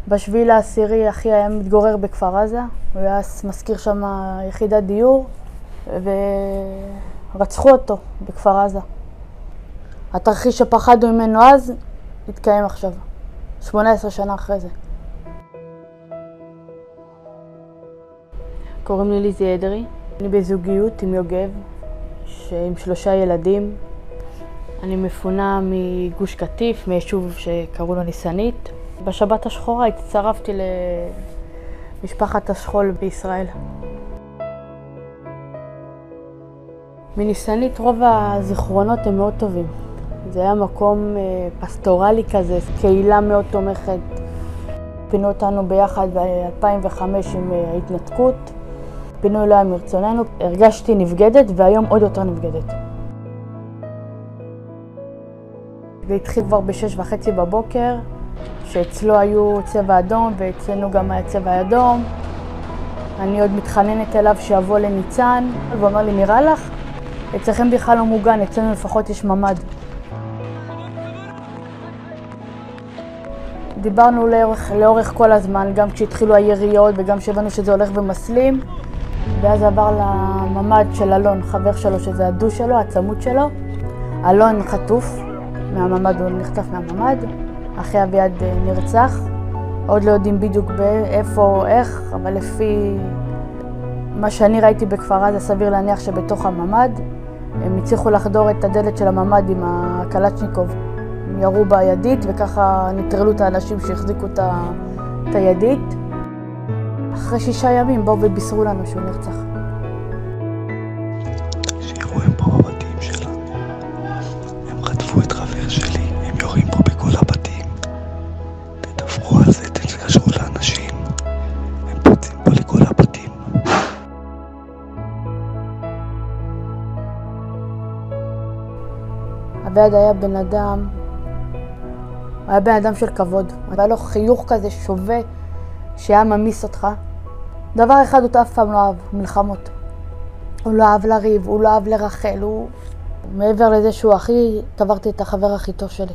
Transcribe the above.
ב7/10 אחי היה מתגורר בכפר עזה, הוא היה מזכיר שם יחידת דיור, ורצחו אותו בכפר עזה. התרחיש שפחדנו ממנו אז התקיים עכשיו, 18 שנה אחרי זה. קוראים לי ליזי אדרי, אני בזוגיות עם יוגב, עם 3 ילדים. אני מפונה מגוש קטיף, מיישוב שקראו לו ניסנית. בשבת השחורה הצטרפתי למשפחת השכול בישראל. מניסנית רוב הזיכרונות הם מאוד טובים. זה היה מקום פסטורלי כזה, קהילה מאוד תומכת. פינו אותנו ביחד ב-2005 עם ההתנתקות. פינו אליה מרצוננו, הרגשתי נבגדת והיום עוד יותר נבגדת. זה התחיל כבר ב6:30 בבוקר, שאצלו היו צבע אדום ואצלנו גם היה צבע אדום. אני עוד מתחננת אליו שיבוא לניצן, והוא אמר לי, נראה לך? אצלכם בכלל לא מוגן, אצלנו לפחות יש ממ"ד. דיברנו לאורך כל הזמן, גם כשהתחילו היריות וגם שהבנו שזה הולך ומסלים. ואז עבר לממ"ד של אלון, חבר שלו, שזה הדו שלו, הצמוד שלו. אלון חטוף מהממ"ד, הוא נחטף מהממ"ד. אחי אביעד נרצח. עוד לא יודעים בדיוק איפה או איך, אבל לפי מה שאני ראיתי בכפר עזה, סביר להניח שבתוך הממ"ד. הם הצליחו לחדור את הדלת של הממ"ד עם הקלצ'ניקוב. הם ירו בידית וככה נטרלו את האנשים שהחזיקו את הידית. אחרי 6 ימים באו ובישרו לנו שהוא נרצח. שירו הם פה בבתים שלנו. הם חטפו את חבר שלי, הם יורים פה בכל הבתים. תדברו על זה, תתקשרו לאנשים. הם פוצעים פה לכל הבתים. אביעד היה בן אדם של כבוד. היה לו חיוך כזה שווה שהיה ממיס אותך. דבר אחד הוא אף פעם לא אהב, מלחמות. הוא לא אהב לריב, הוא לא אהב לרחל, מעבר לזה שהוא קברתי את החבר הכי טוב שלי.